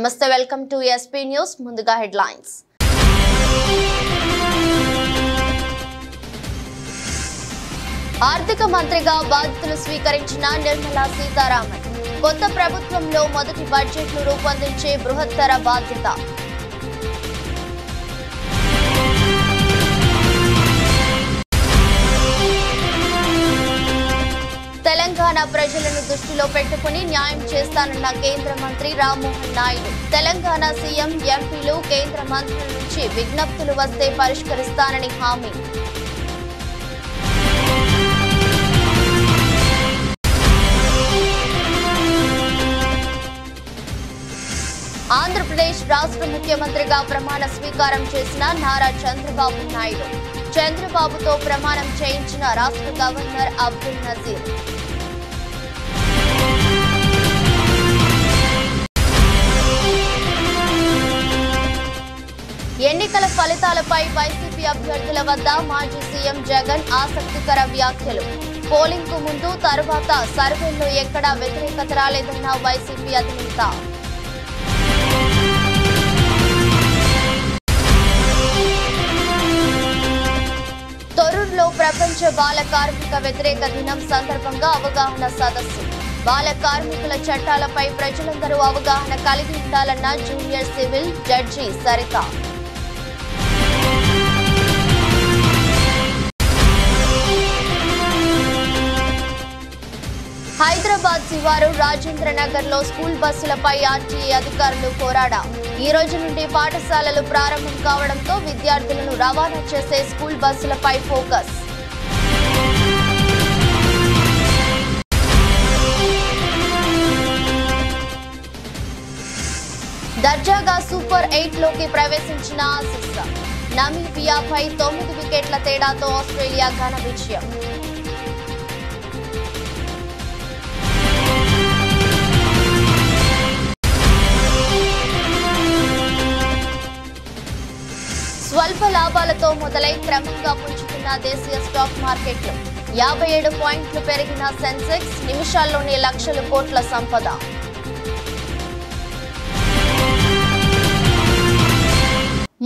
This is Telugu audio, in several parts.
నమస్తే, వెల్కమ్ టు ఎస్పీ న్యూస్. ముందుగా హెడ్లైన్స్. ఆర్థిక మంత్రిగా బాధ్యతలు స్వీకరించిన నిర్మలా సీతారామన్ కొత్త ప్రభుత్వంలో మొదటి బడ్జెట్ను రూపొందించే బృహత్తర బాధ్యత. తెలంగాణ ప్రజలను దృష్టిలో పెట్టుకుని న్యాయం చేస్తానన్న కేంద్ర మంత్రి రామ్మోహన్ నాయుడు. తెలంగాణ సీఎం, ఎంపీలు, కేంద్ర మంత్రుల నుంచి విజ్ఞప్తులు వస్తే పరిష్కరిస్తానని హామీ. ఆంధ్రప్రదేశ్ రాష్ట్ర ముఖ్యమంత్రిగా ప్రమాణ స్వీకారం చేసిన నారా చంద్రబాబు నాయుడు. చంద్రబాబుతో ప్రమాణం చేయించిన రాష్ట్ర గవర్నర్ అబ్దుల్ నజీర్. ఎన్నికల ఫలితాలపై వైసీపీ అభ్యర్థుల వద్ద మాజీ సీఎం జగన్ ఆసక్తికర వ్యాఖ్యలు. పోలింగ్ కు ముందు, తరువాత సర్వేల్లో ఎక్కడా వ్యతిరేకత రాలేదన్న వైసీపీ అధినేత. తొర్రూరులో ప్రపంచ బాల కార్మిక వ్యతిరేక దినం సందర్భంగా అవగాహన సదస్సు. బాల కార్మికుల చట్టాలపై ప్రజలందరూ అవగాహన కలిగి ఉండాలన్న junior civil judge Saritha. Hyderabad శివారు రాజేంద్ర నగర్ లో స్కూల్ బస్సులపై ఆర్టీఏ అధికారులు పోరాడా. ఈ రోజు నుండి పాఠశాలలు ప్రారంభం కావడంతో విద్యార్థులను రవాణా చేసే స్కూల్ బస్సులపై ఫోకస్. దర్జాగా సూపర్ 8 లోకి ప్రవేశించిన ఆసీస్. నమీబియాపై 9 వికెట్ల తేడాతో ఆస్ట్రేలియా ఘన విజయం. స్వల్ప లాభాలతో మొదలై క్రమంగా పుంజుకున్న దేశీయ స్టాక్ మార్కెట్లు. 57 పాయింట్లు పెరిగిన సెన్సెక్స్, నిమిషాల్లోనే లక్షల కోట్ల సంపద.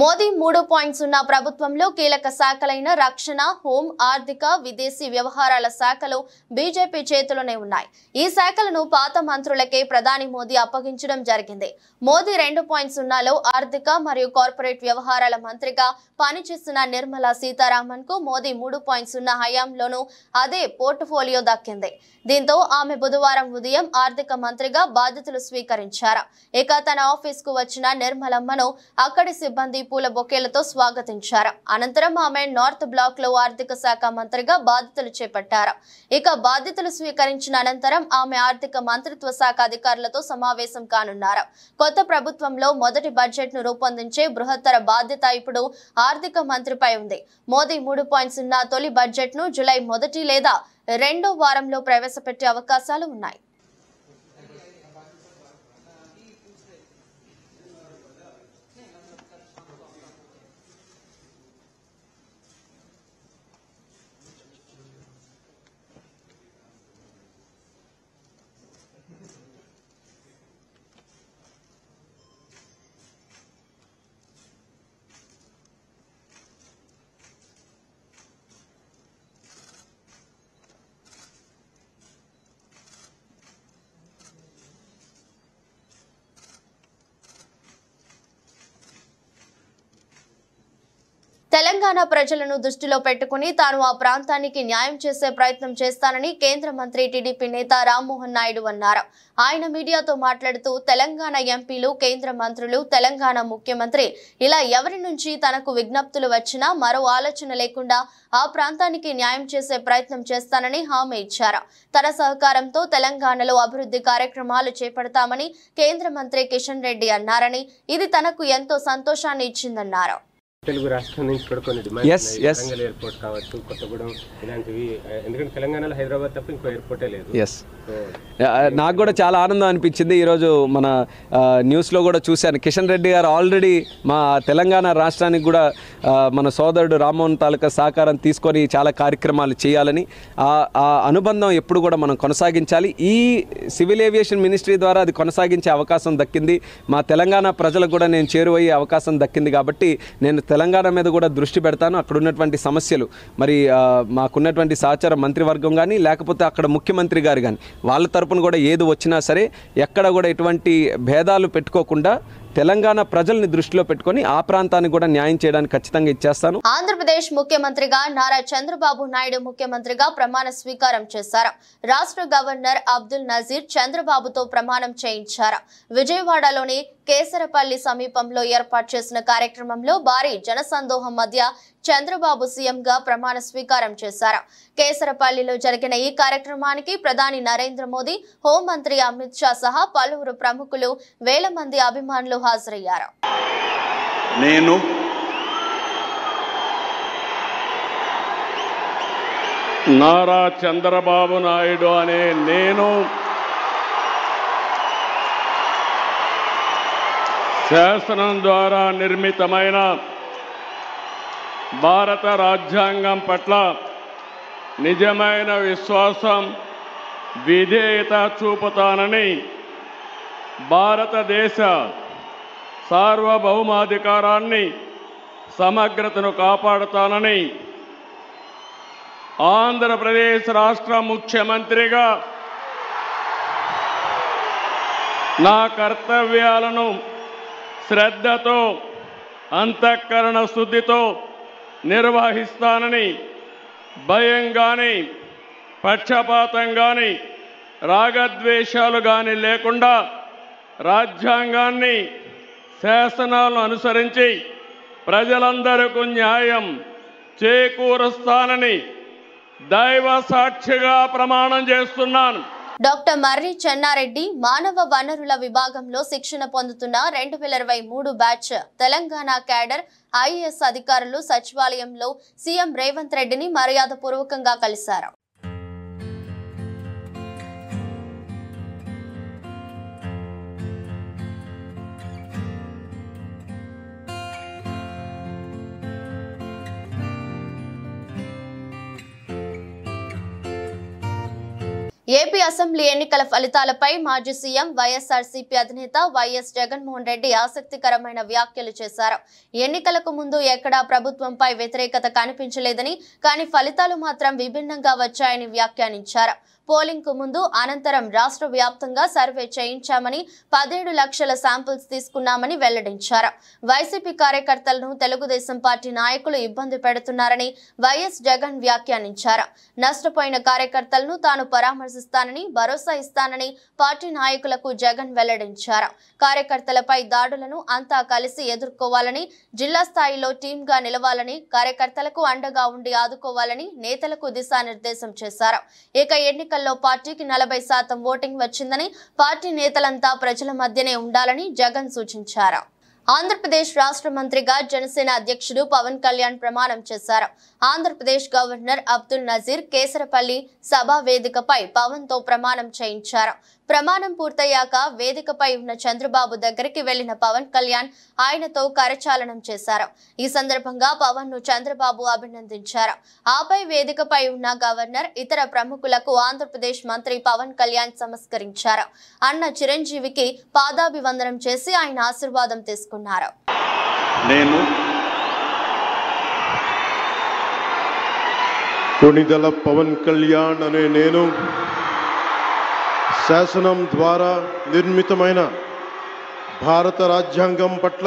మోదీ 3.0 ప్రభుత్వంలో కీలక శాఖలైన రక్షణ, హోం, ఆర్థిక, విదేశీ వ్యవహారాల శాఖలు బీజేపీ చేతిలోనే ఉన్నాయి. ఈ శాఖలను పాత మంత్రులకే ప్రధాని మోదీ అప్పగించడం జరిగింది. మోదీ 2.0లో ఆర్థిక మరియు కార్పొరేట్ వ్యవహారాల మంత్రిగా పనిచేస్తున్న నిర్మలా సీతారామన్ కు మోదీ 3.0 హయాంలోనూ అదే పోర్టుఫోలియో దక్కింది. దీంతో ఆమె బుధవారం ఉదయం ఆర్థిక మంత్రిగా బాధ్యతలు స్వీకరించారు. ఇక తన ఆఫీస్ కు వచ్చిన నిర్మలమ్మను అక్కడి సిబ్బంది పూల బొకేలతో స్వాగతించారు. అనంతరం ఆమె నార్త్ బ్లాక్ లో ఆర్థిక శాఖ మంత్రిగా బాధ్యతలు చేపట్టారు. ఇక బాధ్యతలు స్వీకరించిన అనంతరం ఆమె ఆర్థిక మంత్రిత్వ శాఖ అధికారులతో సమావేశం కానున్నారు. కొత్త ప్రభుత్వంలో మొదటి బడ్జెట్ ను రూపొందించే బృహత్తర బాధ్యత ఇప్పుడు ఆర్థిక మంత్రిపై ఉంది. మోదీ 3.0 తొలి బడ్జెట్ ను జూలై 1 లేదా 2వ వారంలో ప్రవేశపెట్టే అవకాశాలు ఉన్నాయి. తెలంగాణ ప్రజలను దృష్టిలో పెట్టుకుని తాను ఆ ప్రాంతానికి న్యాయం చేసే ప్రయత్నం చేస్తానని కేంద్ర మంత్రి టీడీపీ నేత రామ్మోహన్ నాయుడు అన్నారు. ఆయన మీడియాతో మాట్లాడుతూ తెలంగాణ ఎంపీలు, కేంద్ర మంత్రులు, తెలంగాణ ముఖ్యమంత్రి ఇలా ఎవరి నుంచి తనకు విజ్ఞప్తులు వచ్చినా మరో ఆలోచన లేకుండా ఆ ప్రాంతానికి న్యాయం చేసే ప్రయత్నం చేస్తానని హామీ ఇచ్చారు. తన సహకారంతో తెలంగాణలో అభివృద్ధి కార్యక్రమాలు చేపడతామని కేంద్ర మంత్రి కిషన్ రెడ్డి అన్నారని ఇది తనకు ఎంతో సంతోషాన్ని ఇచ్చిందన్నారు. తెలుగు రాష్ట్రం నుంచి కూడా కొన్ని డిమాండ్స్ వరంగల్ ఎయిర్పోర్ట్ కావచ్చు, కొత్తగూడెం ఇలాంటివి. ఎందుకంటే తెలంగాణలో హైదరాబాద్ తప్ప ఇంకో ఎయిర్పోర్టే లేదు. నాకు కూడా చాలా ఆనందం అనిపించింది. ఈరోజు మన న్యూస్లో కూడా చూశాను, కిషన్ రెడ్డి గారు ఆల్రెడీ మా తెలంగాణ రాష్ట్రానికి కూడా మన సోదరుడు రామ్మోహన్ తాలూకా సహకారం తీసుకొని చాలా కార్యక్రమాలు చేయాలని, ఆ అనుబంధం ఎప్పుడు కూడా మనం కొనసాగించాలి. ఈ సివిల్ ఏవియేషన్ మినిస్ట్రీ ద్వారా అది కొనసాగించే అవకాశం దక్కింది. మా తెలంగాణ ప్రజలకు కూడా నేను చేరువయ్యే అవకాశం దక్కింది. కాబట్టి నేను తెలంగాణ మీద కూడా దృష్టి పెడతాను. అక్కడ ఉన్నటువంటి సమస్యలు, మరి మాకున్నటువంటి సహచార మంత్రివర్గం కానీ లేకపోతే అక్కడ ముఖ్యమంత్రి గారు కానీ వాళ్ళ తరపున కూడా ఏది వచ్చినా సరే ఎక్కడ కూడా ఎటువంటి భేదాలు పెట్టుకోకుండా తెలంగాణ ప్రజల్ని దృష్టిలో పెట్టుకొని ఆ ప్రాంతానికి కూడా న్యాయం చేయడానికి ఖచ్చితంగా ఇచ్చేస్తాను. ఆంధ్రప్రదేశ్ ముఖ్యమంత్రిగా నారా చంద్రబాబు నాయుడు ముఖ్యమంత్రిగా ప్రమాణ స్వీకారం చేశారు. రాష్ట్ర గవర్నర్ అబ్దుల్ నజీర్ చంద్రబాబుతో ప్రమాణం చేయించారు. విజయవాడలోని కేసరపల్లి సమీపంలో ఏర్పాటు చేసిన కార్యక్రమంలో భారీ జనసందోహం మధ్య చంద్రబాబు సీఎంగా ప్రమాణ స్వీకారం చేశారు. కేసరపల్లిలో జరిగిన ఈ కార్యక్రమానికి ప్రధాని నరేంద్ర మోదీ, హోంమంత్రి అమిత్ షా సహా పలువురు ప్రముఖులు, వేల మంది అభిమానులు హాజరయ్యారు. నేను నారా చంద్రబాబు నాయుడు అనే నేను శాసనం ద్వారా నిర్మితమైన భారత రాజ్యాంగం పట్ల నిజమైన విశ్వాసం, విధేయత చూపుతానని, భారతదేశ సార్వభౌమాధికారాన్ని, సమగ్రతను కాపాడుతానని, ఆంధ్రప్రదేశ్ రాష్ట్ర ముఖ్యమంత్రిగా నా కర్తవ్యాలను శ్రద్ధతో, అంతఃకరణ శుద్ధితో నిర్వహిస్తానని, భయం కానీ, పక్షపాతం కానీ, రాగద్వేషాలు కానీ లేకుండా రాజ్యాంగాన్ని, శాసనాలను అనుసరించి ప్రజలందరికీ న్యాయం చేకూరుస్తానని దైవ సాక్షిగా ప్రమాణం చేస్తున్నాను. డాక్టర్ మర్రి చెన్నారెడ్డి మానవ వనరుల విభాగంలో శిక్షణ పొందుతున్న 2023 బ్యాచ్ తెలంగాణ క్యాడర్ ఐఏఎస్ అధికారులు సచివాలయంలో సీఎం రేవంత్ రెడ్డిని మర్యాదపూర్వకంగా కలిశారు. ఏపీ అసెంబ్లీ ఎన్నికల ఫలితాలపై మాజీ సీఎం వైఎస్ఆర్సీపీ అధినేత వైఎస్ జగన్మోహన్ రెడ్డి ఆసక్తికరమైన వ్యాఖ్యలు చేశారు. ఎన్నికలకు ముందు ఎక్కడా ప్రభుత్వంపై వ్యతిరేకత కనిపించలేదని, కానీ ఫలితాలు మాత్రం విభిన్నంగా వచ్చాయని వ్యాఖ్యానించారు. పోలింగ్ కు ముందు, అనంతరం రాష్ట్ర వ్యాప్తంగా సర్వే చేయించామని, 17 లక్షల శాంపిల్స్ తీసుకున్నామని వెల్లడించారు. వైసీపీ కార్యకర్తలను తెలుగుదేశం పార్టీ నాయకులు ఇబ్బంది పెడుతున్నారని వైఎస్ జగన్ వ్యాఖ్యానించారు. నష్టపోయిన కార్యకర్తలను తాను పరామర్శిస్తానని భరోసా ఇస్తానని పార్టీ నాయకులకు జగన్ వెల్లడించారు. కార్యకర్తలపై దాడులను అంతా కలిసి ఎదుర్కోవాలని, జిల్లా స్థాయిలో టీంగా నిలవాలని, కార్యకర్తలకు అండగా ఉండి ఆదుకోవాలని నేతలకు దిశానిర్దేశం చేశారు. ఇక ఎన్నికల్లో పార్టీకి 40% ఓటింగ్ వచ్చిందని, పార్టీ నేతలంతా ప్రజల మధ్యనే ఉండాలని జగన్ సూచించారు. ఆంధ్రప్రదేశ్ రాష్ట్ర మంత్రిగా జనసేన అధ్యక్షుడు పవన్ కళ్యాణ్ ప్రమాణం చేశారు. ఆంధ్రప్రదేశ్ గవర్నర్ అబ్దుల్ నజీర్ కేసరపల్లి సభా వేదికపై పవన్ తో ప్రమాణం చేయించారు. ప్రమాణం పూర్తయ్యాక వేదికపై ఉన్న చంద్రబాబు దగ్గరికి వెళ్లిన పవన్ కళ్యాణ్ ఆయనతో కరచాలనం చేశారు. ఈ సందర్భంగా పవన్ ను చంద్రబాబు అభినందించారు. ఆపై వేదికపై ఉన్న గవర్నర్, ఇతర ప్రముఖులకు ఆంధ్రప్రదేశ్ మంత్రి పవన్ కళ్యాణ్ నమస్కరించారు. అన్న చిరంజీవికి పాదాభివందనం చేసి ఆయన ఆశీర్వాదం తీసుకున్నారు. నేను కొణిదెల పవన్ కళ్యాణ్ అనే నేను శాసనం ద్వారా నిర్మితమైన భారత రాజ్యాంగం పట్ల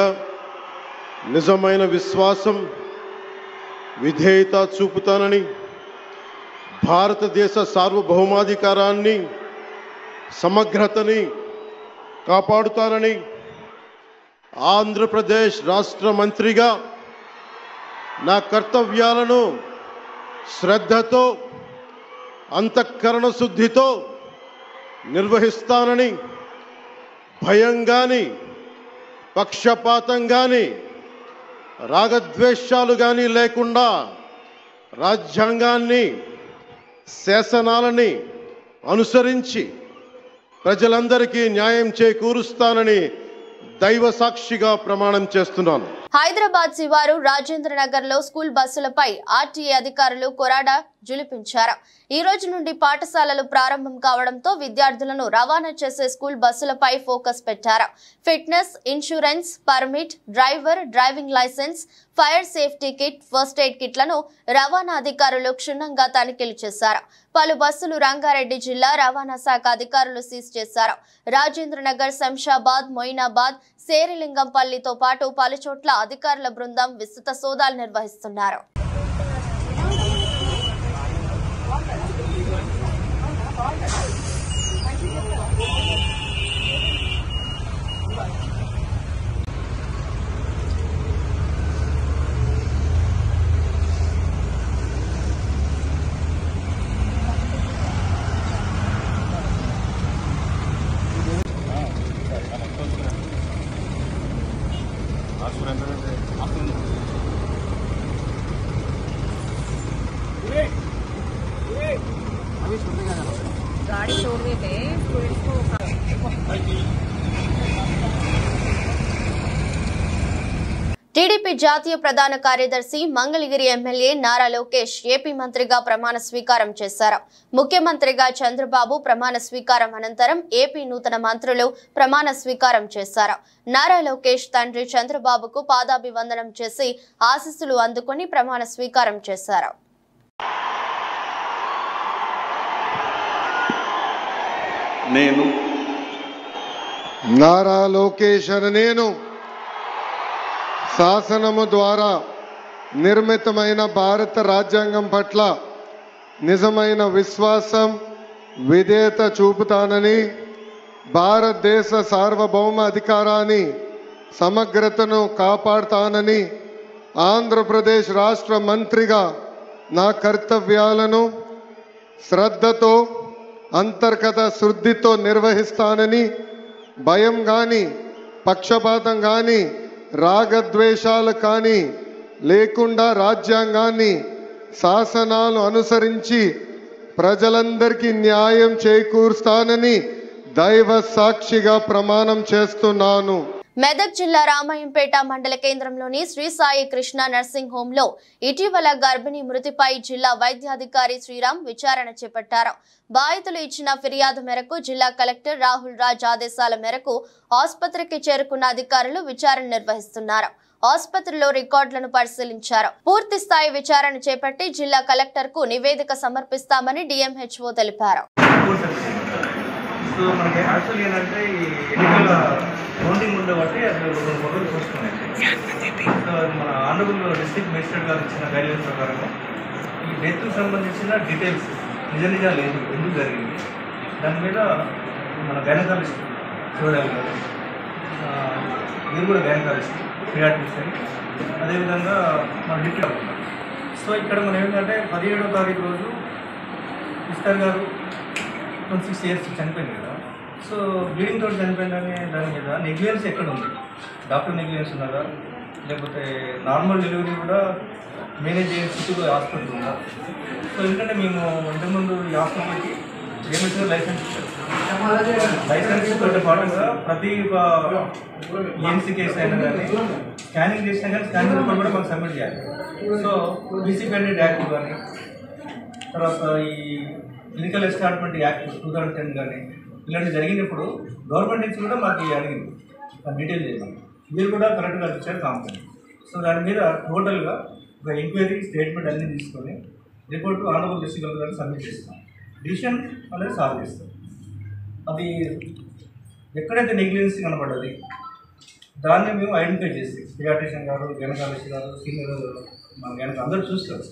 నిజమైన విశ్వాసం, విధేయత చూపుతానని, భారతదేశ సార్వభౌమాధికారాన్ని, సమగ్రతని కాపాడుతానని, ఆంధ్రప్రదేశ్ రాష్ట్ర మంత్రిగా నా కర్తవ్యాలను శ్రద్ధతో, అంతఃకరణ శుద్ధితో నిర్వహిస్తానని, భయం కానీ, పక్షపాతం కానీ, రాగద్వేషాలు కానీ లేకుండా రాజ్యాంగాన్ని శాసనాలని అనుసరించి ప్రజలందరికీ న్యాయం చేకూరుస్తానని దైవ సాక్షిగా ప్రమాణం చేస్తున్నాను. హైదరాబాద్ శివారు రాజేంద్ర నగర్ లో స్కూల్ బస్సులపై ఆర్టీఏ అధికారులు కొరాడా జులిపించారు. ఈ రోజు నుండి పాఠశాలలు ప్రారంభం కావడంతో విద్యార్థులను రవాణా చేసే స్కూల్ బస్సులపై ఫోకస్ పెట్టారు. Fitness, insurance, permit, driving licence, fire safety kit, first aid కిట్లను రవాణా అధికారులు క్షుణ్ణంగా తనిఖీలు చేశారు. పలు బస్సులు రంగారెడ్డి జిల్లా రవాణా శాఖ అధికారులు సీజ్ చేశారు. రాజేంద్ర నగర్, శంషాబాద్, మొయినాబాద్, శేరిలింగంపల్లితో పాటు పలు చోట్ల అధికారుల బృందం విస్తృత సోదాలు నిర్వహిస్తున్నారు. गाड़ी छोड़ रहे थे स्टूडेंट्स को। టీడీపీ జాతీయ ప్రధాన కార్యదర్శి మంగళగిరి ఎమ్మెల్యే నారా లోకేష్ ఏపీ మంత్రిగా ప్రమాణ స్వీకారం చేశారు. ముఖ్యమంత్రిగా చంద్రబాబు ప్రమాణ స్వీకారం అనంతరం ఏపీ నూతన మంత్రులు ప్రమాణ స్వీకారం చేశారు. నారా లోకేష్ తండ్రి చంద్రబాబుకు పాదాభివందనం చేసి ఆశీస్సులు అందుకుని ప్రమాణ స్వీకారం చేశారు. నేను నారా లోకేష్ అని నేను శాసనము ద్వారా నిర్మితమైన భారత రాజ్యాంగం పట్ల నిజమైన విశ్వాసం, విధేయత చూపుతానని, భారతదేశ సార్వభౌమ అధికారాన్ని, సమగ్రతను కాపాడుతానని, ఆంధ్రప్రదేశ్ రాష్ట్ర మంత్రిగా నా కర్తవ్యాలను శ్రద్ధతో, అంతర్గత శుద్ధితో నిర్వహిస్తానని, భయం కానీ, పక్షపాతం కానీ, రాగద్వేషాలు కానీ లేకుండా రాజ్యాంగాన్ని, శాసనాలు అనుసరించి ప్రజలందరికీ న్యాయం చేకూరుస్తానని దైవ సాక్షిగా ప్రమాణం చేస్తున్నాను. మెదక్ జిల్లా రామాయంపేట మండల కేంద్రంలోని శ్రీ సాయి కృష్ణ నర్సింగ్ హోమ్ లో ఇటీవల గర్భిణీ మృతిపై జిల్లా వైద్యాధికారి శ్రీరామ్ విచారణ చేపట్టారు. బాధితులు ఇచ్చిన ఫిర్యాదు మేరకు జిల్లా కలెక్టర్ రాహుల్ రాజ్ ఆదేశాల మేరకు ఆసుపత్రికి చేరుకున్న అధికారులు విచారణ నిర్వహిస్తున్నారు. ఆసుపత్రిలో రికార్డులను పరిశీలించారు. పూర్తి స్థాయి విచారణ చేపట్టి జిల్లా కలెక్టర్ కు నివేదిక సమర్పిస్తామని డిఎంహెచ్ఓ తెలిపారు. సో మనకి యాక్చువల్ ఏంటంటే ఈ ఎన్నికల కౌంటింగ్ ఉండే బట్టి అసలు కొన్ని ఫోటోలు చూసుకున్నాయి. సో మన ఆనరబుల్ డిస్ట్రిక్ట్ మేజిస్ట్రేట్ గారు ఇచ్చిన గైడ్లైన్స్ ప్రకారం ఈ డెత్కు సంబంధించిన డీటెయిల్స్ నిజాలు ఎందుకు జరిగింది దాని మీద మన గైనకాలజిస్ట్ చూడాలి గారు, మీరు కూడా గైనకాలజిస్ట్, పియాట్రిషియన్, అదేవిధంగా మన డిప్యూటీ. సో ఇక్కడ మనం ఏంటంటే 17వ తారీఖు రోజు మిస్టర్ గారు 26 years చనిపోయింది కదా. సో బ్లీడింగ్ తోటి చనిపోయిందనే దాని మీద నెగ్లిజెన్స్ ఎక్కడ ఉంది? డాక్టర్ నెగ్లిజెన్స్ ఉన్నదా, లేకపోతే నార్మల్ డెలివరీ కూడా మేనేజ్ చేసి హాస్పిటల్ ఉందా? సో ఎందుకంటే మేము ఇంతకుముందు ఈ హాస్పిటల్కి ఏమిటో లైసెన్స్ ఇచ్చారు. లైసెన్స్ తోటి పాటుగా ప్రతి ఏఎన్సీ కేసు అయినా కానీ స్కానింగ్ చేసినా కానీ స్కానింగ్ రిపోర్ట్ కూడా మాకు సబ్మిట్ చేయాలి. సో బీసీ పెండెంట్ యాక్ట్ కానీ, తర్వాత ఈ క్లినికల్ ఎస్టాబ్లిష్మెంట్ యాక్ట్ 2010 కానీ ఇలాంటివి జరిగినప్పుడు గవర్నమెంట్ నుంచి కూడా మాకు అడిగింది డీటెయిల్ చేయమని. మీరు కూడా కరెక్ట్గా ఇచ్చారు కాంపెనీ. సో దాని మీద టోటల్గా ఒక ఎంక్వైరీ స్టేట్మెంట్ అన్నీ తీసుకొని రిపోర్ట్ ఆనరబుల్ డిస్ట్రిక్ట్ కలెక్టర్ గారికి సబ్మిట్ చేస్తాం. డిసిషన్ అనేది సాల్వ్ చేస్తాం. అది ఎక్కడైతే నెగ్లిజెన్స్ కనబడ్డది దాన్ని మేము ఐడెంటిఫై చేసి పియాట్రిషియన్ గారు, గైనకాలజిస్ట్ గారు, సీనియర్ మన గైనక అందరూ చూస్తారు.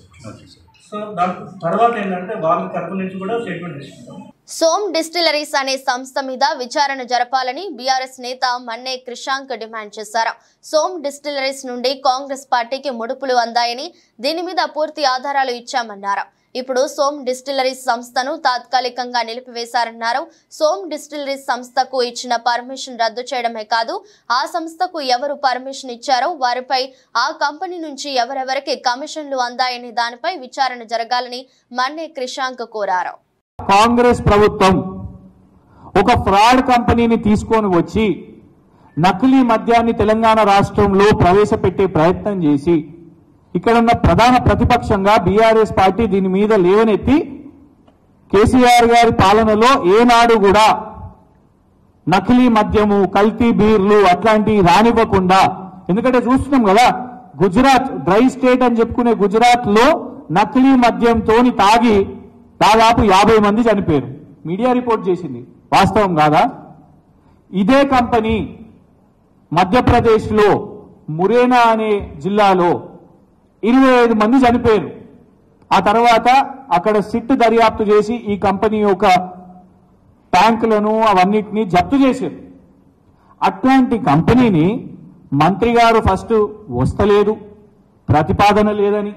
సో దాని తర్వాత ఏంటంటే వాళ్ళ తరపు నుంచి కూడా స్టేట్మెంట్ తీసుకుంటాం. సోమ్ డిస్టిలరీస్ అనే సంస్థ మీద విచారణ జరపాలని బీఆర్ఎస్ నేత మన్నే క్రిషాంక్ డిమాండ్ చేశారు. సోమ్ డిస్టిలరీస్ నుండి కాంగ్రెస్ పార్టీకి ముడుపులు అందాయని, దీని మీద పూర్తి ఆధారాలు ఇచ్చామన్నారు. ఇప్పుడు సోమ్ డిస్టిలరీస్ సంస్థను తాత్కాలికంగా నిలిపివేశారన్నారు. సోమ్ డిస్టిలరీస్ సంస్థకు ఇచ్చిన పర్మిషన్ రద్దు చేయడమే కాదు, ఆ సంస్థకు ఎవరు పర్మిషన్ ఇచ్చారో వారిపై ఆ కంపెనీ నుంచి ఎవరెవరికి కమిషన్లు అందాయని దానిపై విచారణ జరగాలని మన్నే క్రిషాంక్ కోరారు. కాంగ్రెస్ ప్రభుత్వం ఒక ఫ్రాడ్ కంపెనీని తీసుకొని వచ్చి నకిలీ మద్యాన్ని తెలంగాణ రాష్ట్రంలో ప్రవేశపెట్టే ప్రయత్నం చేసి ఇక్కడ ఉన్న ప్రధాన ప్రతిపక్షంగా బీఆర్ఎస్ పార్టీ దీని మీద లేవనెత్తి కేసీఆర్ గారి పాలనలో ఏనాడు కూడా నకిలీ మద్యము, కల్తీ బీర్లు అట్లాంటివి రానివ్వకుండా, ఎందుకంటే చూస్తున్నాం కదా గుజరాత్ డ్రై స్టేట్ అని చెప్పుకునే గుజరాత్ లో నకిలీ మద్యంతో తాగి దాదాపు 50 మంది చనిపోయారు. మీడియా రిపోర్ట్ చేసింది, వాస్తవం కాదా? ఇదే కంపెనీ మధ్యప్రదేశ్ లో మురేనా అనే జిల్లాలో 25 మంది చనిపోయారు. ఆ తర్వాత అక్కడ సిట్ దర్యాప్తు చేసి ఈ కంపెనీ యొక్క ట్యాంకులను అవన్నిటినీ జప్తు చేశారు. అట్లాంటి కంపెనీని మంత్రి గారు ఫస్ట్ వస్తలేదు, ప్రతిపాదన లేదని,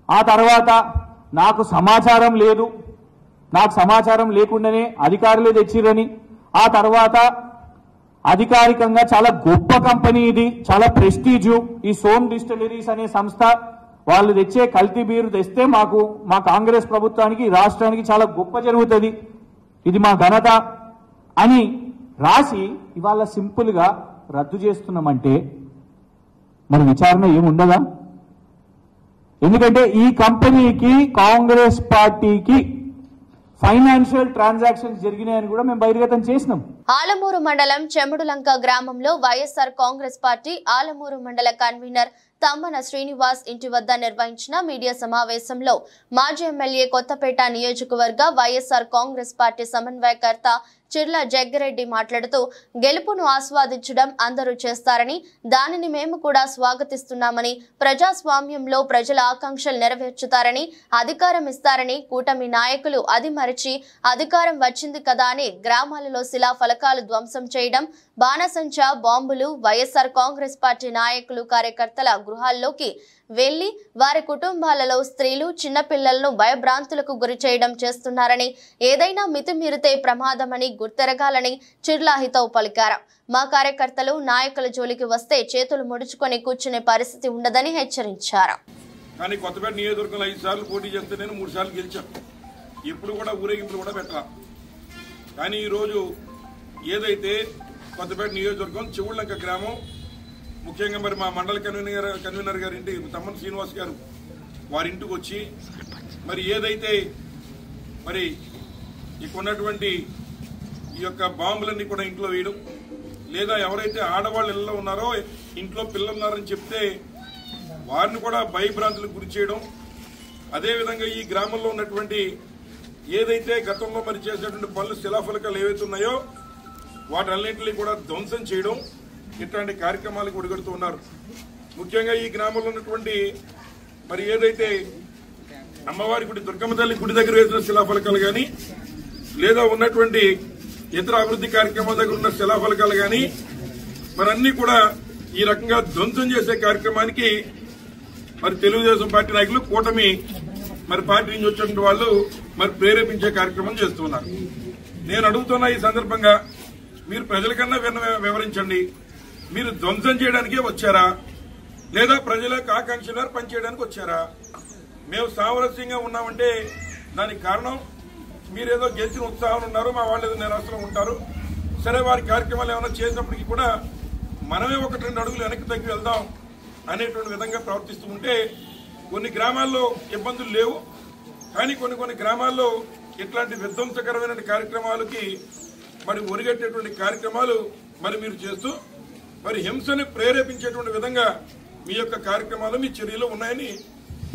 ఆ తర్వాత నాకు సమాచారం లేదు, నాకు సమాచారం లేకుండానే అధికారులే తెచ్చిరని, ఆ తర్వాత అధికారికంగా చాలా గొప్ప కంపెనీ ఇది, చాలా ప్రెస్టీజు ఈ సోమ్ డిస్టిలరీస్ అనే సంస్థ, వాళ్ళు తెచ్చే కల్తీ బీరు తెస్తే మా కాంగ్రెస్ ప్రభుత్వానికి రాష్ట్రానికి చాలా గొప్ప జరుగుతుంది, ఇది మా ఘనత అని రాసి ఇవాళ సింపుల్ గా రద్దు చేస్తున్నామంటే మరి విచారణ ఏముండదా? ఎందుకంటే ఈ కంపెనీకి కాంగ్రెస్ పార్టీకి ఫైనాన్షియల్ ట్రాన్సాక్షన్స్ జరిగినాయని కూడా మేము బహిర్గతం చేసినాం. ఆలమూరు మండలం చెముడులంక గ్రామంలో వైఎస్ఆర్ కాంగ్రెస్ పార్టీ ఆలమూరు మండల కన్వీనర్ తమ్మన శ్రీనివాస్ ఇంటి వద్ద నిర్వహించిన మీడియా సమావేశంలో మాజీ ఎమ్మెల్యే కొత్తపేట నియోజకవర్గ వైఎస్ఆర్ కాంగ్రెస్ పార్టీ సమన్వయకర్త చిర్ల జగ్గిరెడ్డి మాట్లాడుతూ గెలుపును ఆస్వాదించడం అందరూ చేస్తారని, దానిని మేము కూడా స్వాగతిస్తున్నామని, ప్రజాస్వామ్యంలో ప్రజల ఆకాంక్షలు నెరవేర్చుతారని, అధికారం ఇస్తారని కూటమి నాయకులు అది మరిచి అధికారం వచ్చింది కదా అని గ్రామాలలో శిలాఫలకాలు ధ్వంసం చేయడం, బాణసంచా బాంబులు వైఎస్ఆర్ కాంగ్రెస్ పార్టీ నాయకులు కార్యకర్తల గృహాల్లోకి వెళ్లి వారి కుటుంబాలలో స్త్రీలు చిన్నపిల్లలను భయభ్రాంతులకు గురి చేయడం చేస్తున్నారని, ఏదైనా మితిమీరితే ప్రమాదమని గుర్తెరగాలని చిర్లా హితవు పలికారు. మా కార్యకర్తలు నాయకుల జోలికి వస్తే చేతులు ముడుచుకొని కూర్చునే పరిస్థితి ఉండదని హెచ్చరించారు. కానీ కొత్తపేట నియోజకవర్గంలో 5 సార్లు పోటీ చేస్తే నేను 3 సార్లు గెలిచాను. ఇప్పుడు కూడా ఊరేగింపులు కూడా పెట్టాల. కానీ ఈరోజు ఏదైతే కొత్తపేట నియోజకవర్గం చెవుళ్ళంక గ్రామం, ముఖ్యంగా మరి మా మండల కన్వీనర్ గారి ఇంటి తమ్మన శ్రీనివాస్ గారు వారి ఇంటికి వచ్చి మరి ఏదైతే మరి ఇక్కడున్నటువంటి ఈ యొక్క బాంబులన్నీ కూడా ఇంట్లో వేయడం, లేదా ఎవరైతే ఆడవాళ్ళు ఇళ్లలో ఉన్నారో ఇంట్లో పిల్లలు ఉన్నారని చెప్తే వారిని కూడా భయభ్రాంతులకు గురి చేయడం, అదేవిధంగా ఈ గ్రామంలో ఉన్నటువంటి ఏదైతే గతంలో మరి చేసినటువంటి పనులు శిలాఫలకాలు ఏవైతే ఉన్నాయో వాటన్నింటినీ కూడా ధ్వంసం చేయడం, ఇట్లాంటి కార్యక్రమాలకు ఒడిగడుతూ ఉన్నారు. ముఖ్యంగా ఈ గ్రామంలో ఉన్నటువంటి మరి ఏదైతే అమ్మవారి గుడి దుర్గమ్మ తల్లి గుడి దగ్గర వేసిన శిలాఫలకాలు కానీ, లేదా ఉన్నటువంటి ఇతర అభివృద్ధి కార్యక్రమాల దగ్గర ఉన్న శిలాఫలకాలు కానీ మరి అన్ని కూడా ఈ రకంగా ధ్వంసం చేసే కార్యక్రమానికి మరి తెలుగుదేశం పార్టీ నాయకులు కూటమి మరి పార్టీ నుంచి వచ్చినటువంటి వాళ్ళు మరి ప్రేరేపించే కార్యక్రమం చేస్తున్నారు. నేను అడుగుతున్న ఈ సందర్భంగా మీరు ప్రజలకన్నా వివరించండి, మీరు ధ్వంసం చేయడానికే వచ్చారా, లేదా ప్రజలకు ఆకాంక్షలు పనిచేయడానికి వచ్చారా? మేము సామరస్యంగా ఉన్నామంటే దానికి కారణం మీరేదో గెలిచిన ఉత్సాహం ఉన్నారు, మా వాళ్ళు ఏదో నిరాశలో ఉంటారు. సరే, వారి కార్యక్రమాలు ఏమైనా చేసినప్పటికీ కూడా మనమే 1-2 అడుగులు వెనక్కి తగ్గి వెళ్దాం అనేటువంటి విధంగా ప్రవర్తిస్తూ ఉంటే కొన్ని గ్రామాల్లో ఇబ్బందులు లేవు. కానీ కొన్ని గ్రామాల్లో ఇట్లాంటి విధ్వంసకరమైన కార్యక్రమాలకి మరి ఒరిగట్టేటువంటి కార్యక్రమాలు మరి మీరు చేస్తూ మరి హింసని ప్రేరేపించేటువంటి విధంగా మీ యొక్క కార్యక్రమాలు, మీ చర్యలు ఉన్నాయని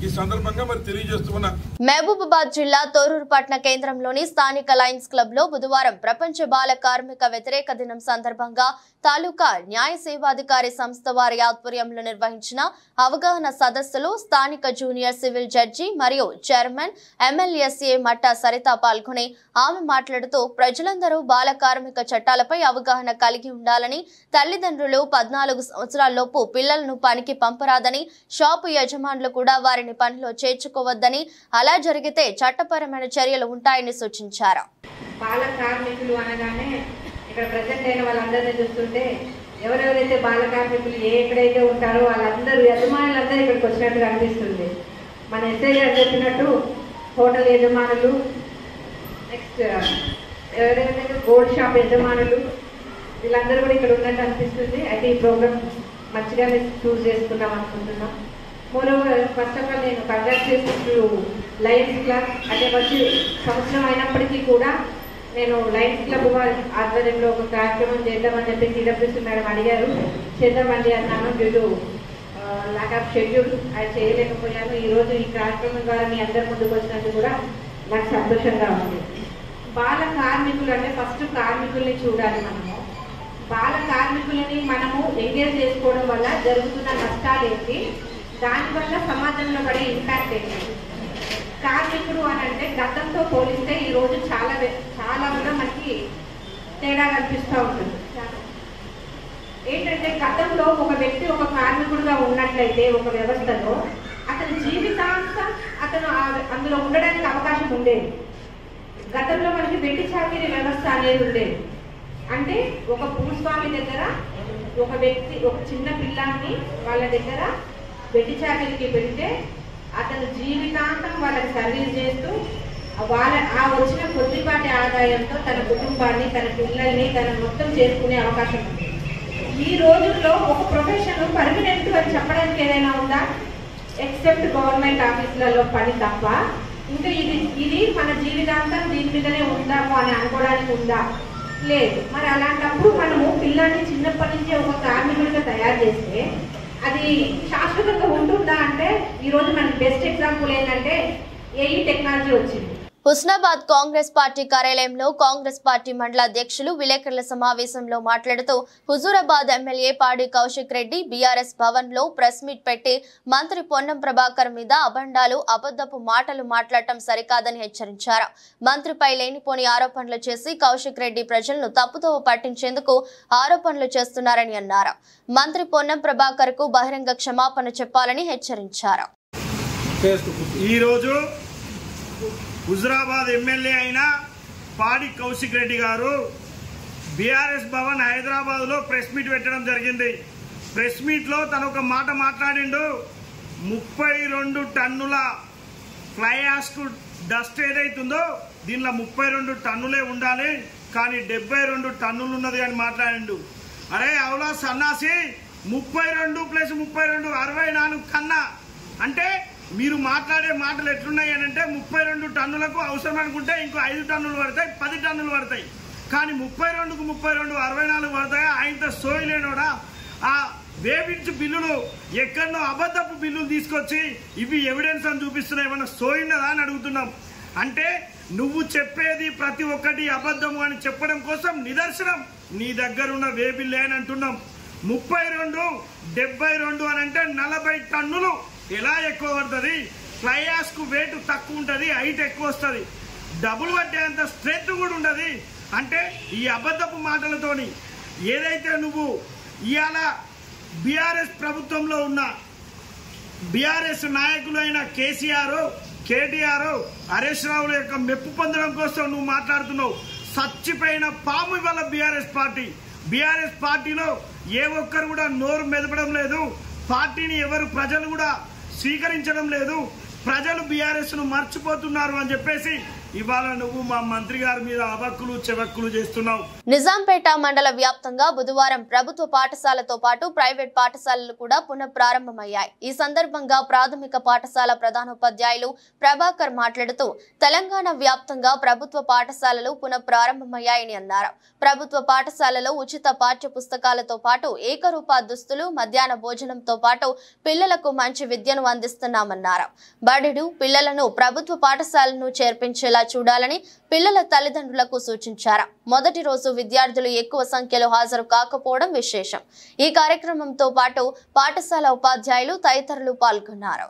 ఈ సందర్భంగా మరి తెలియజేస్తున్నా. మహబూబాబాద్ జిల్లా తోరూరు పట్టణ కేంద్రంలోని స్థానిక లయన్స్ క్లబ్ లో బుధవారం ప్రపంచ బాల కార్మిక వ్యతిరేక దినం సందర్భంగా తాలూకా న్యాయ సేవాధికారి సంస్థ వారి ఆధ్వర్యంలో నిర్వహించిన అవగాహన సదస్సులో స్థానిక జూనియర్ సివిల్ జడ్జి మరియు చైర్మన్ ఎమ్మెల్యేసీ మట్టా సరిత పాల్గొని ఆమె మాట్లాడుతూ ప్రజలందరూ బాల కార్మిక చట్టాలపై అవగాహన కలిగి ఉండాలని, తల్లిదండ్రులు 14 సంవత్సరాలలోపు పిల్లలను పనికి పంపరాదని, షాపు యజమానులు కూడా వారిని వారిని పనిలో చేర్చుకోవద్దని, అలా జరిగితే చట్టపరమైన చర్యలు ఉంటాయని సూచించారు. బాల కార్మికులు అనగానే ఇక్కడ ప్రజెంట్ అయిన వాళ్ళందరినీ చూస్తుంటే ఎవరెవరైతే బాల కార్మికులు ఎక్కడైతే ఉంటారో వాళ్ళందరూ యజమానులందరూ ఇక్కడికి వచ్చినట్టుగా అనిపిస్తుంది. మన ఎస్ఐ గారు చెప్పినట్టు హోటల్ యజమానులు, నెక్స్ట్ ఎవరైతే గోల్డ్ షాప్ యజమానులు, వీళ్ళందరూ కూడా ఇక్కడ ఉన్నట్టు అనిపిస్తుంది. అయితే ఈ ప్రోగ్రామ్ మంచిగానే చూస్ చేసుకుందాం అనుకుంటున్నాం. మోరోవర్ ఫస్ట్ ఆఫ్ ఆల్ నేను కంగ్రాచులేషన్స్ లయన్స్ క్లబ్. అంటే వచ్చి సంవత్సరం అయినప్పటికీ కూడా నేను లయన్స్ క్లబ్ ఆధ్వర్యంలో ఒక కార్యక్రమం చేద్దామని చెప్పి టీడబ్ల్యూసీ మేడం అడిగారు. చేద్దామండి అన్నాను. Due to lack of schedule అది చేయలేకపోయాను. ఈరోజు ఈ కార్యక్రమం ద్వారా మీ అందరి ముందుకు వచ్చినందుకు కూడా నాకు సంతోషంగా ఉంది. బాల కార్మికులు అంటే ఫస్ట్ కార్మికుల్ని చూడాలి. మనము బాల కార్మికులని మనము ఎంగేజ్ చేసుకోవడం వల్ల జరుగుతున్న నష్టాలు ఏంటి, దానివల్ల సమాజంలో పడే ఇంపాక్ట్ ఏంటి. కార్మికుడు అని అంటే గతంతో పోలిస్తే ఈరోజు చాలా కూడా మనకి తేడా కనిపిస్తూ ఉంటుంది. ఏంటంటే గతంలో ఒక వ్యక్తి ఒక కార్మికుడుగా ఉన్నట్లయితే ఒక వ్యవస్థలో అతని జీవితాంతం అతను అందులో ఉండడానికి అవకాశం ఉండేది. గతంలో మనకి వెట్టి చాకిరీ వ్యవస్థ అనేది ఉండేది. అంటే ఒక భూస్వామి దగ్గర ఒక వ్యక్తి ఒక చిన్న పిల్లాన్ని వాళ్ళ దగ్గర వెట్టి చాకిరీకి పెడితే అతను జీవితాంతం వాళ్ళకి సర్వీస్ చేస్తూ ఆ వచ్చిన కొద్దిపాటి ఆదాయంతో తన కుటుంబాన్ని, తన పిల్లల్ని తన మొత్తం చేసుకునే అవకాశం ఉంది. ఈ రోజుల్లో ఒక ప్రొఫెషన్ పర్మనెంట్ అని చెప్పడానికి ఏదైనా ఉందా? ఎక్సెప్ట్ గవర్నమెంట్ ఆఫీసులలో పని తప్ప ఇంకా ఇది మన జీవితాంతం దీని మీదనే ఉందాము అని అనుకోవడానికి ఉందా? లేదు. మరి అలాంటప్పుడు మనము పిల్లాన్ని చిన్నప్పటి నుంచి ఒక కార్మికుడిగా తయారు చేస్తే అది శాశ్వతంగా ఉంటుందా అంటే ఈరోజు మనకి బెస్ట్ ఎగ్జాంపుల్ ఏంటంటే ఏఈ టెక్నాలజీ వచ్చింది. హుస్నాబాద్ కాంగ్రెస్ పార్టీ కార్యాలయంలో కాంగ్రెస్ పార్టీ మండల అధ్యక్షులు విలేకరుల సమావేశంలో మాట్లాడుతూ హుజూరాబాద్ ఎమ్మెల్యే పాడి కౌశిక్ రెడ్డి బీఆర్ఎస్ భవన్ లో ప్రెస్ మీట్ పెట్టి మంత్రి పొన్నం ప్రభాకర్ మీద అబండాలు, అబద్ధపు మాటలు మాట్లాడటం సరికాదని హెచ్చరించారు. మంత్రిపై లేనిపోని ఆరోపణలు చేసి కౌశిక్ రెడ్డి ప్రజలను తప్పుదోవ పట్టించేందుకు ఆరోపణలు చేస్తున్నారని అన్నారు. మంత్రి పొన్నం ప్రభాకర్ కు బహిరంగ క్షమాపణ చెప్పాలని హెచ్చరించారు. హుజూరాబాద్ ఎమ్మెల్యే అయిన పాడి కౌశిక్ రెడ్డి గారు బీఆర్ఎస్ భవన్ హైదరాబాద్లో ప్రెస్ మీట్ పెట్టడం జరిగింది. ప్రెస్ మీట్లో తను ఒక మాట మాట్లాడిండు. 32 టన్నుల ఫ్లై యాష్కు డస్ట్ ఏదైతుందో దీనిలో 32 టన్నులే ఉండాలి, కానీ 72 టన్నులు ఉన్నది అని మాట్లాడిండు. అరే అవులా సన్నాసి, 32 + 32 64 కన్నా అంటే మీరు మాట్లాడే మాటలు ఎట్లున్నాయి అని అంటే 32 టన్నులకు అవసరం అనుకుంటే ఇంకో 5 టన్నులు పడతాయి, 10 టన్నులు పడతాయి. కానీ 32కు 32 64 పడతాయా? ఆయనతో సోయలేనోడా? ఆ వేపించి బిల్లులు ఎక్కడనో అబద్ధపు బిల్లులు తీసుకొచ్చి ఇవి ఎవిడెన్స్ అని చూపిస్తున్నాయి, ఏమన్నా సోయినదా అని అడుగుతున్నాం. అంటే నువ్వు చెప్పేది ప్రతి ఒక్కటి అబద్ధము అని చెప్పడం కోసం నిదర్శనం నీ దగ్గర ఉన్న వే బిల్లే అని అంటున్నాం. 32, 72 అని అంటే 40 టన్నులు ఎలా ఎక్కువ పడుతుంది? ఫ్లై యాష్కు వెయిట్ తక్కువ ఉంటుంది, హైట్ ఎక్కువ వస్తుంది, డబుల్ పట్టేంత స్ట్రెంత్ కూడా ఉండదు. అంటే ఈ అబద్ధపు మాటలతోని ఏదైతే నువ్వు ఇవాళ బీఆర్ఎస్ ప్రభుత్వంలో ఉన్న బీఆర్ఎస్ నాయకులైన కేసీఆర్, కేటీఆర్, హరీష్ రావుల యొక్క మెప్పు పొందడం కోసం నువ్వు మాట్లాడుతున్నావు. చచ్చిపోయిన పాము ఇవాళ బీఆర్ఎస్ పార్టీలో ఏ ఒక్కరు కూడా నోరు మెదపడం లేదు. పార్టీని ఎవరు ప్రజలు కూడా స్వీకరించడం లేదు. ప్రజలు బీఆర్ఎస్ ను మర్చిపోతున్నారు అని చెప్పేసి ఇవాళ నువ్వు మా మంత్రి గారి మీద అబక్కులు చెవక్కులు చేస్తున్నావు. నిజాంపేట మండల వ్యాప్తంగా బుధవారం ప్రభుత్వ పాఠశాలతో పాటు ప్రైవేట్ పాఠశాలలు కూడా పునఃప్రారంభమయ్యాయి. ఈ సందర్భంగా ప్రాథమిక పాఠశాల ప్రధానోపాధ్యాయులు ప్రభాకర్ మాట్లాడుతూ తెలంగాణ వ్యాప్తంగా ప్రభుత్వ పాఠశాలలు పునఃప్రారంభమయ్యాయని అన్నారు. ప్రభుత్వ పాఠశాలలో ఉచిత పాఠ్య పుస్తకాలతో పాటు ఏకరూప దుస్తులు, మధ్యాహ్న భోజనంతో పాటు పిల్లలకు మంచి విద్యను అందిస్తున్నామన్నారు. బడుడు పిల్లలను ప్రభుత్వ పాఠశాలను చేర్పించేలా చూడాలని పిల్లల తల్లిదండ్రులకు సూచించారు. మొదటి రోజు విద్యార్థులు ఎక్కువ సంఖ్యలో హాజరు కాకపోవడం విశేషం. ఈ కార్యక్రమంతో పాటు పాఠశాల ఉపాధ్యాయులు తదితరులు పాల్గొన్నారు.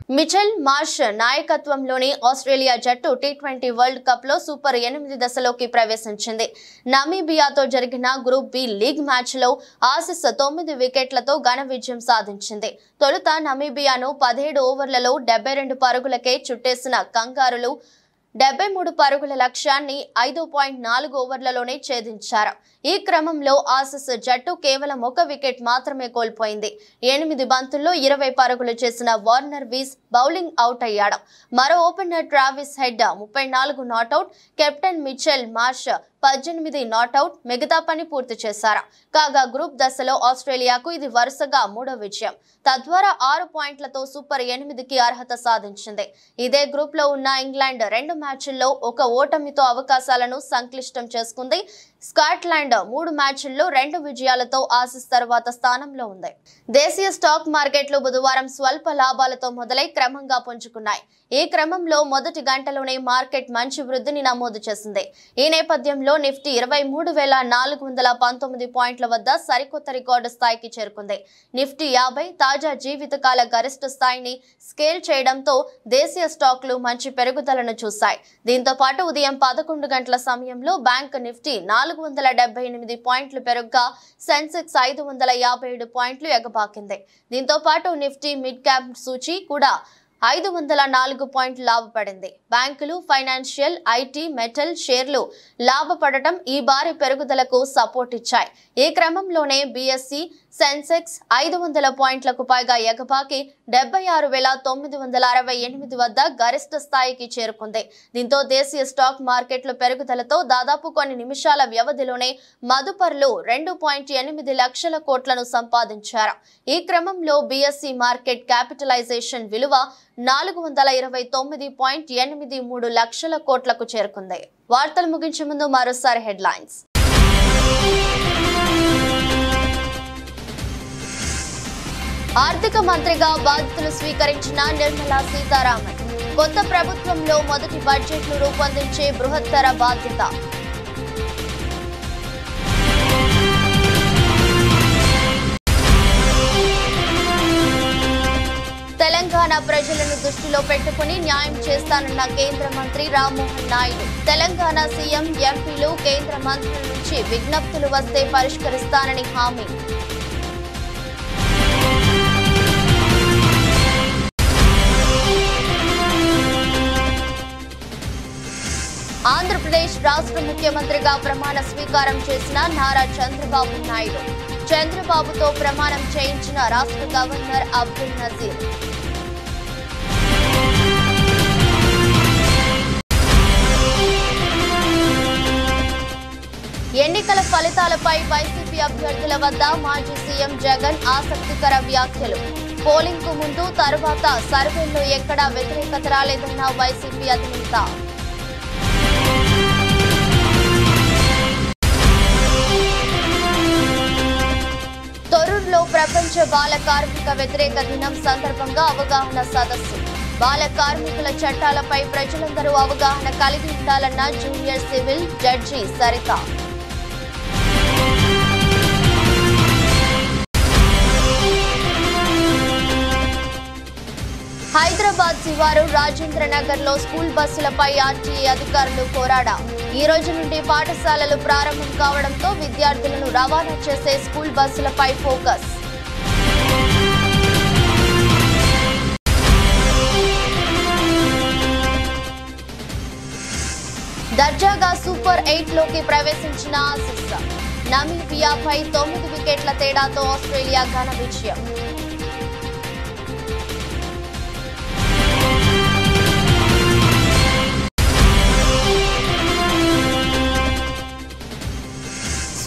మిచెల్ మార్ష్ నాయకత్వంలోని ఆస్ట్రేలియా జట్టు టీ20 వరల్డ్ కప్ లో సూపర్ 8 దశలోకి ప్రవేశించింది. నమీబియాతో జరిగిన గ్రూప్ బి లీగ్ మ్యాచ్ లో ఆసీస్ 9 వికెట్లతో ఘన విజయం సాధించింది. తొలుత నమీబియాను 17 ఓవర్లలో 72 పరుగులకే చుట్టేసిన కంగారులు 73 పరుగుల లక్ష్యాన్ని 5.4 ఓవర్లలోనే ఛేదించారు. ఈ క్రమంలో ఆసీస్ జట్టు కేవలం 1 వికెట్ మాత్రమే కోల్పోయింది. 8 బంతుల్లో 20 పరుగులు చేసిన వార్నర్ వీస్ బౌలింగ్ అవుట్ అయ్యాడు. మరో opener Travis head 34 not out, captain Mitchell Marsh 18 not out మిగతా పని పూర్తి చేశారు. కాగా గ్రూప్ దశలో ఆస్ట్రేలియాకు ఇది వరుసగా 3వ విజయం. తద్వారా 6 పాయింట్లతో సూపర్ 8కి అర్హత సాధించింది. ఇదే గ్రూప్ లో ఉన్న ఇంగ్లాండ్ 2 మ్యాచ్ల్లో 1 ఓటమితో అవకాశాలను సంక్లిష్టం చేసుకుంది. స్కాట్లాండ్ 3 మ్యాచ్ల్లో 2 విజయాలతో ఆసీస్ తర్వాత స్థానంలో ఉంది. దేశీయ స్టాక్ మార్కెట్లు బుధవారం స్వల్ప లాభాలతో మొదలై క్రమంగా పుంజుకున్నాయి. ఈ క్రమంలో మొదటి గంటలోనే మార్కెట్ మంచి వృద్ధిని నమోదు చేసింది. ఈ నేపథ్యంలో నిఫ్టీ 23,419 పాయింట్ల వద్ద సరికొత్త రికార్డు స్థాయికి చేరుకుంది. నిఫ్టీ 50 తాజా జీవితకాల గరిష్ట స్థాయిని స్కేల్ చేయడంతో దేశీయ స్టాక్లు మంచి పెరుగుదలను చూశాయి. దీంతో పాటు ఉదయం 11 గంటల సమయంలో బ్యాంక్ నిఫ్టీ 478 పాయింట్లు పెరుగ్గా సెన్సెక్స్ 557 పాయింట్లు ఎగబాకింది. దీంతో పాటు నిఫ్టీ మిడ్ క్యాప్ సూచీ కూడా 504 పాయింట్లు లాభపడింది. బ్యాంకులు, ఫైనాన్షియల్, ఐటీ, మెటల్ షేర్లు లాభపడటం ఈ భారీ పెరుగుదలకు సపోర్ట్ ఇచ్చాయి. ఈ క్రమంలోనే బీఎస్సీ సెన్సెక్స్ 500 పాయింట్లకు పైగా ఎగబాకి 76,968 వద్ద గరిష్ట స్థాయికి చేరుకుంది. దీంతో దేశీయ స్టాక్ మార్కెట్ల పెరుగుదలతో దాదాపు కొన్ని నిమిషాల వ్యవధిలోనే మదుపర్లు 2.8 లక్షల కోట్లను సంపాదించారు. ఈ క్రమంలో బీఎస్సీ మార్కెట్ క్యాపిటలైజేషన్ విలువ 429.83 లక్షల కోట్లకు చేరుకుంది. వార్తలు ముగించే ముందు మరోసారి హెడ్లైన్స్. ఆర్థిక మంత్రిగా బాధ్యతలు స్వీకరించిన నిర్మలా సీతారామన్ కొత్త ప్రభుత్వంలో మొదటి బడ్జెట్ను రూపొందించే బృహత్తర బాధ్యత. తెలంగాణ ప్రజలను దృష్టిలో పెట్టుకుని న్యాయం చేస్తానన్న కేంద్ర మంత్రి రామ్మోహన్ నాయుడు. తెలంగాణ సీఎం, ఎంపీలు, కేంద్ర మంత్రుల నుంచి విజ్ఞప్తులు వస్తే పరిష్కరిస్తానని హామీ. ఆంధ్రప్రదేశ్ రాష్ట్ర ముఖ్యమంత్రిగా ప్రమాణ స్వీకారం చేసిన నారా చంద్రబాబు నాయుడు. చంద్రబాబుతో ప్రమాణం చేయించిన రాష్ట్ర గవర్నర్ అబ్దుల్ నజీర్. ఎన్నికల ఫలితాలపై వైసీపీ అభ్యర్థుల వద్ద మాజీ సీఎం జగన్ ఆసక్తికర వ్యాఖ్యలు. పోలింగ్ కు ముందు, తర్వాత సర్వేల్లో ఎక్కడా వ్యతిరేకత రాలేదన్న వైసీపీ అధినేత. తొర్రూరులో ప్రపంచ బాల కార్మిక వ్యతిరేక దినం సందర్భంగా అవగాహన సదస్సు. బాల కార్మికుల చట్టాలపై ప్రజలందరూ అవగాహన కలిగి ఉండాలన్న junior civil judge Saritha. Hyderabad శివారు రాజేంద్ర నగర్ లో స్కూల్ బస్సులపై ఆర్టీఏ అధికారులు పోరాడా. ఈ రోజు నుండి పాఠశాలలు ప్రారంభం కావడంతో విద్యార్థులను రవాణా చేసే స్కూల్ బస్సులపై ఫోకస్. దర్జాగా సూపర్ 8 లోకి ప్రవేశించిన ఆసీస్. నమీబియాపై 9 వికెట్ల తేడాతో ఆస్ట్రేలియా ఘన విజయం.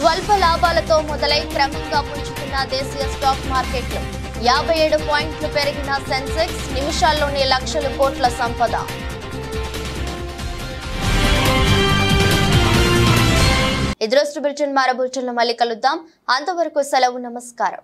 స్వల్ప లాభాలతో మొదలై క్రమంగా పుంజుకున్న దేశీయ స్టాక్ మార్కెట్లు. 57 పాయింట్లు పెరిగిన సెన్సెక్స్, నిమిషాల్లోనే లక్షల కోట్ల సంపద. ఇదృష్టి బులెటిన్ మరో బులెటిన్లో మళ్ళీ కలుద్దాం. అంతవరకు సెలవు, నమస్కారం.